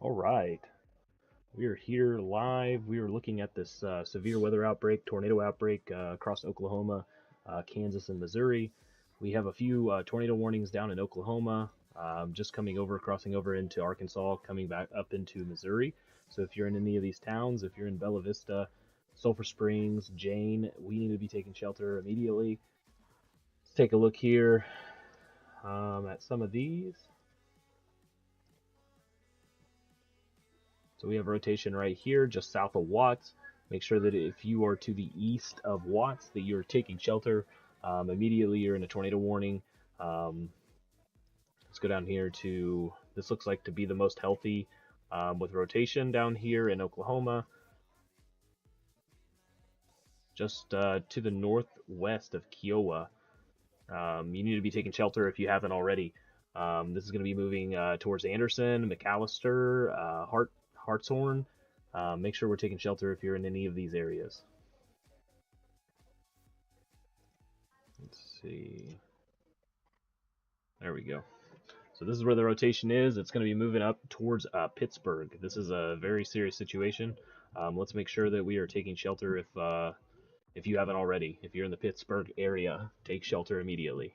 All right, we are here live. We are looking at this severe weather outbreak, tornado outbreak across Oklahoma, Kansas, and Missouri. We have a few tornado warnings down in Oklahoma, just crossing over into Arkansas, coming back up into Missouri. So if you're in any of these towns, if you're in Bella Vista, Sulphur Springs, Jane, we need to be taking shelter immediately. Let's take a look here at some of these. So we have rotation right here, just south of Watts. Make sure that if you are to the east of Watts, that you're taking shelter. Immediately, you're in a tornado warning. Let's go down here to, this looks like to be the most healthy with rotation down here in Oklahoma. Just to the northwest of Kiowa. You need to be taking shelter if you haven't already. This is going to be moving towards Anderson, McAllister, Hartshorn. Make sure we're taking shelter if you're in any of these areas. Let's see. There we go. So this is where the rotation is. It's going to be moving up towards Pittsburgh. This is a very serious situation. Let's make sure that we are taking shelter if you haven't already. If you're in the Pittsburgh area, take shelter immediately.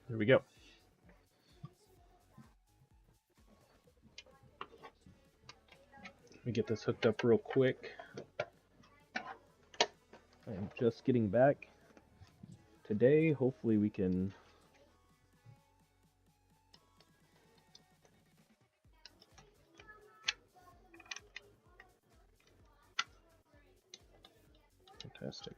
There we go. Let me get this hooked up real quick. I'm just getting back today. Hopefully we can fantastic.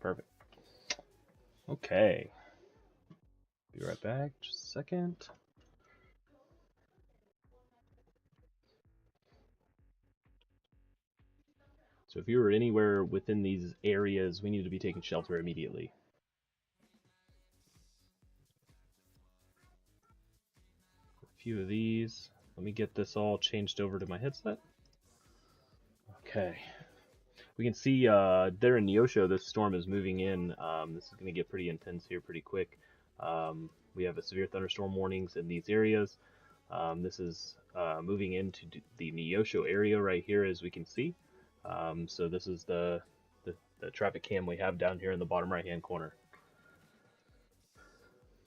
Perfect. Okay. Be right back. Just a second. So if you were anywhere within these areas, we need to be taking shelter immediately. A few of these. Let me get this all changed over to my headset. Okay. We can see there in Neosho, this storm is moving in. This is going to get pretty intense here pretty quick. We have a severe thunderstorm warnings in these areas. This is moving into the Neosho area right here, as we can see. So this is the traffic cam we have down here in the bottom right hand corner.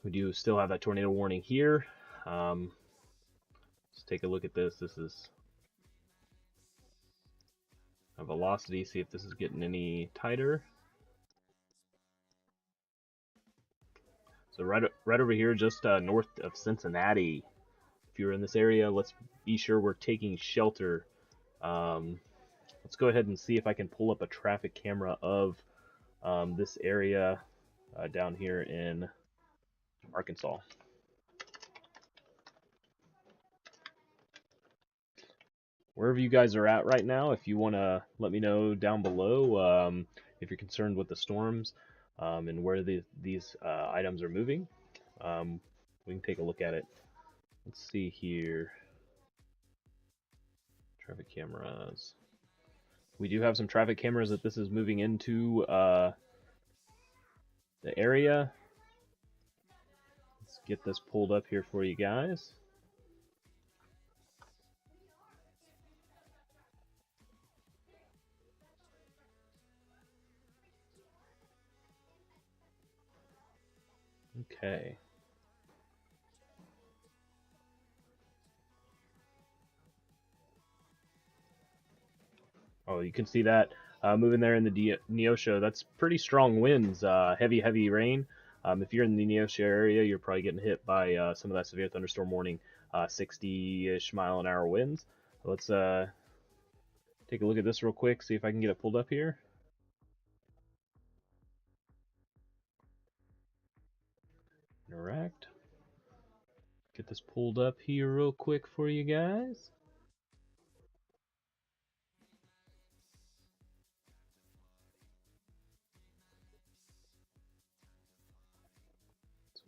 We do still have that tornado warning here. Let's take a look at this. This is a velocity, see if this is getting any tighter. So right over here, just north of Cincinnati. If you're in this area, let's be sure we're taking shelter. Let's go ahead and see if I can pull up a traffic camera of this area down here in Arkansas. Wherever you guys are at right now, if you want to let me know down below if you're concerned with the storms and where these items are moving, we can take a look at it. Let's see here. Traffic cameras. We do have some traffic cameras that this is moving into the area. Let's get this pulled up here for you guys. Okay. Oh, you can see that moving there in the Neosho. That's pretty strong winds, heavy rain. If you're in the Neosho area, you're probably getting hit by some of that severe thunderstorm warning, 60-ish mile-an-hour winds. Let's take a look at this real quick, see if I can get it pulled up here. Interact. Get this pulled up here real quick for you guys.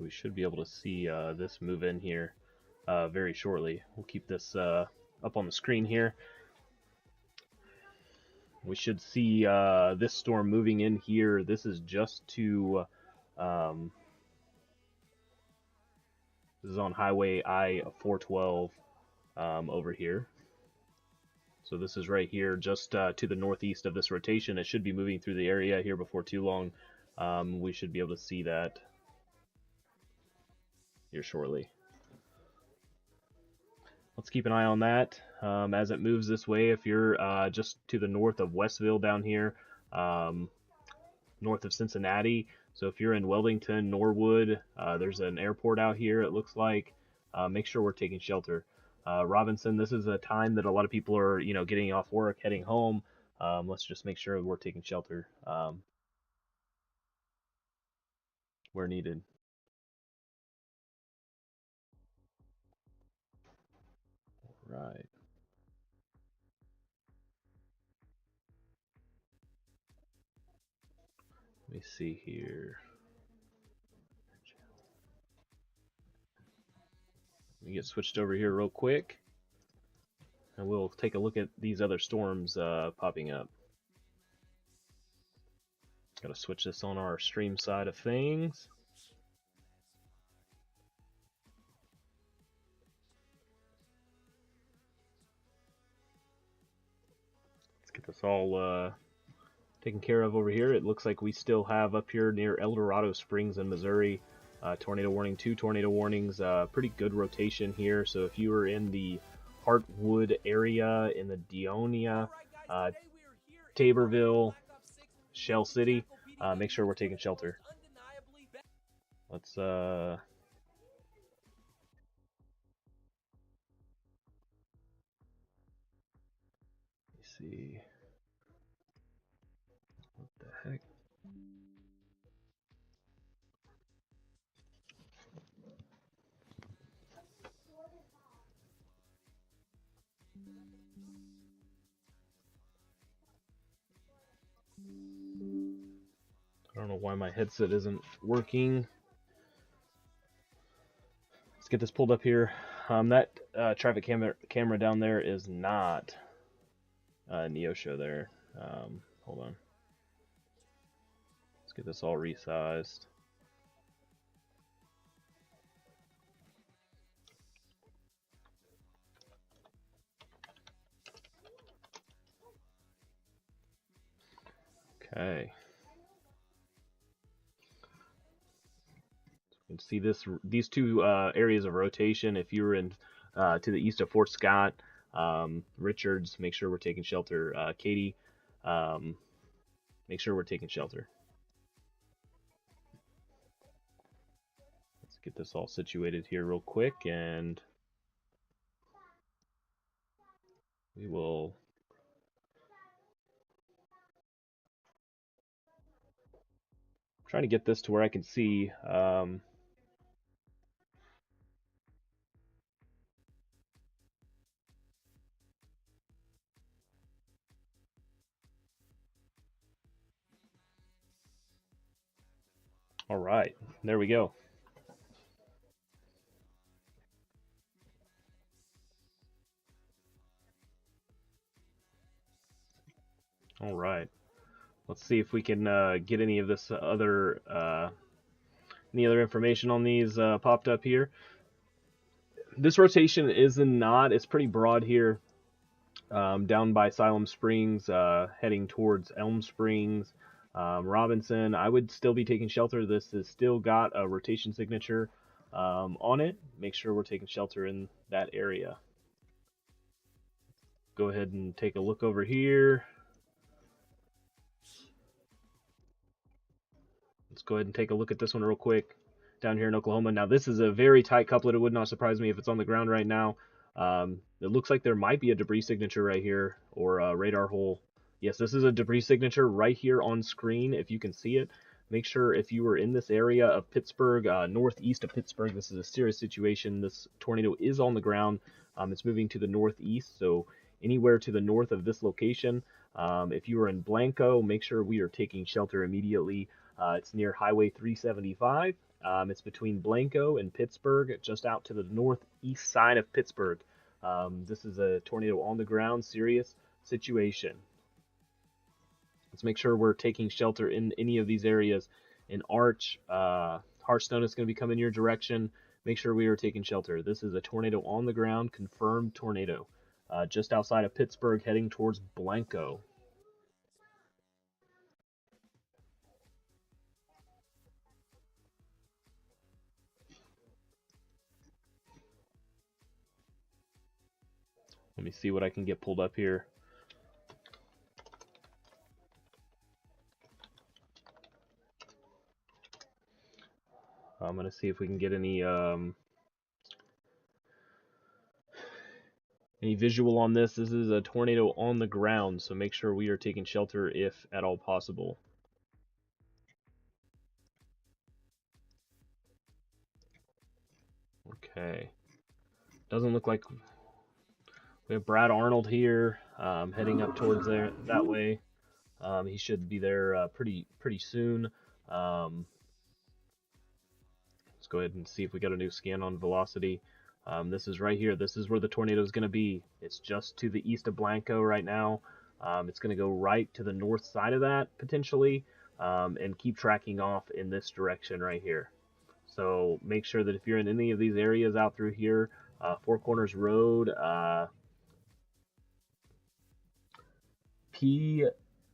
We should be able to see this move in here very shortly. We'll keep this up on the screen here. We should see this storm moving in here. This is just to, this is on Highway I-412 over here. So this is right here, just to the northeast of this rotation. It should be moving through the area here before too long. We should be able to see that here shortly. Let's keep an eye on that as it moves this way. If you're just to the north of Westville down here, north of Cincinnati, so if you're in Weldington, Norwood, there's an airport out here, it looks like. Make sure we're taking shelter. Robinson, this is a time that a lot of people are, getting off work, heading home. Let's just make sure we're taking shelter where needed. Right. Let me see here. Let me get switched over here real quick, and we'll take a look at these other storms popping up. Gotta switch this on our stream side of things. Let's get this all taken care of over here. It looks like we still have up here near El Dorado Springs in Missouri, tornado warning, 2 tornado warnings, pretty good rotation here. So if you were in the Hartwood area, in the Deonia, Taborville, Shell City, make sure we're taking shelter. Let's see. What the heck? I don't know why my headset isn't working. Let's get this pulled up here. That traffic camera down there is not Neosho there. Hold on. Let's get this all resized. Okay. You can see these two areas of rotation. If you were in to the east of Fort Scott, Richards, make sure we're taking shelter. Katy, make sure we're taking shelter. Let's get this all situated here real quick, and we will try to get this to where I can see. All right, there we go. All right, let's see if we can get any of this any other information on these popped up here. This rotation is not, it's pretty broad here, down by Siloam Springs, heading towards Elm Springs, Robinson. I would still be taking shelter. This has still got a rotation signature on it. Make sure we're taking shelter in that area. Go ahead and take a look over here. Let's go ahead and take a look at this one real quick down here in Oklahoma. Now, this is a very tight couplet. It would not surprise me if it's on the ground right now. It looks like there might be a debris signature right here, or a radar hole. Yes, this is a debris signature right here on screen, if you can see it. Make sure if you were in this area of Pittsburgh, northeast of Pittsburgh, this is a serious situation. This tornado is on the ground. It's moving to the northeast, so anywhere to the north of this location. If you are in Blanco, make sure we are taking shelter immediately. It's near Highway 375. It's between Blanco and Pittsburgh, just out to the northeast side of Pittsburgh. This is a tornado on the ground, serious situation. Let's make sure we're taking shelter in any of these areas. In Arch, Hearthstone is going to be coming your direction. Make sure we are taking shelter. This is a tornado on the ground, confirmed tornado, just outside of Pittsburgh, heading towards Blanco. Let me see what I can get pulled up here. I'm going to see if we can get any visual on this. This is a tornado on the ground, so make sure we are taking shelter if at all possible. Okay. Doesn't look like we have Brad Arnold here, heading up towards there that way. He should be there pretty soon. Let's go ahead and see if we got a new scan on velocity. This is right here. This is where the tornado is going to be. It's just to the east of Blanco right now. It's going to go right to the north side of that potentially, and keep tracking off in this direction right here. So make sure that if you're in any of these areas out through here, Four Corners Road,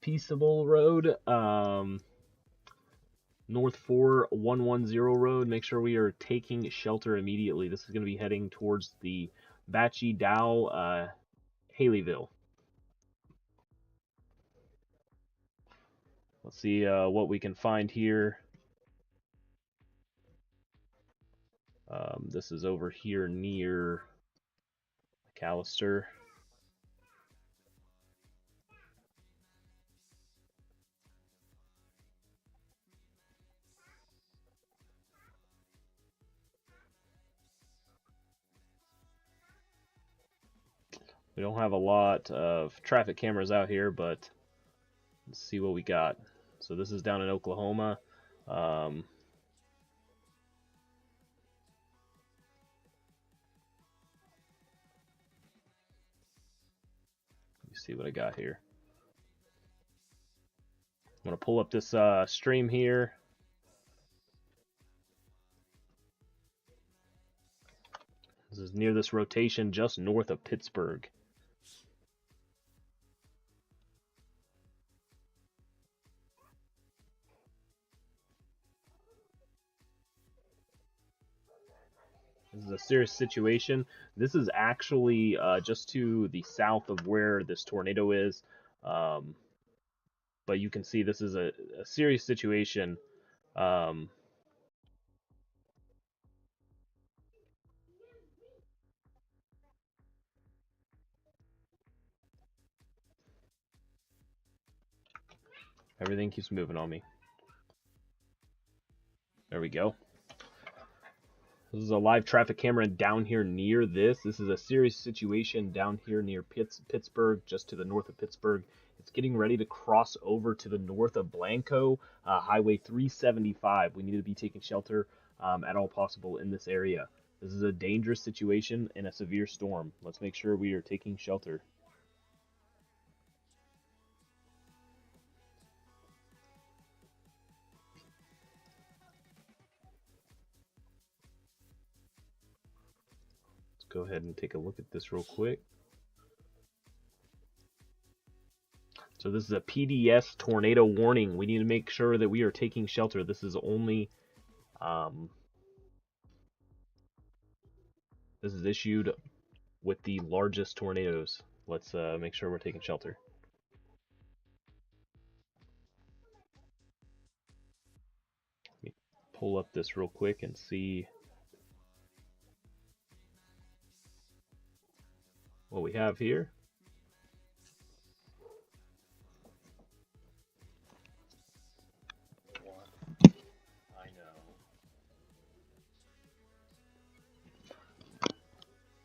Peaceable Road, North 4110 Road, make sure we are taking shelter immediately. This is going to be heading towards the Batchy Dow, Haleyville. Let's see what we can find here. This is over here near McAllister. We don't have a lot of traffic cameras out here, but let's see what we got. So this is down in Oklahoma. Let me see what I got here. I'm going to pull up this stream here. This is near this rotation just north of Pittsburgh. This is a serious situation. This is actually just to the south of where this tornado is. But you can see this is a serious situation. Everything keeps moving on me. There we go. This is a live traffic camera down here near this. This is a serious situation down here near Pittsburgh, just to the north of Pittsburgh. It's getting ready to cross over to the north of Blanco, Highway 375. We need to be taking shelter at all possible in this area. This is a dangerous situation in a severe storm. Let's make sure we are taking shelter. Go ahead and take a look at this real quick. So this is a PDS tornado warning. We need to make sure that we are taking shelter. This is only this is issued with the largest tornadoes. Let's make sure we're taking shelter. Let me pull up this real quick and see what we have here.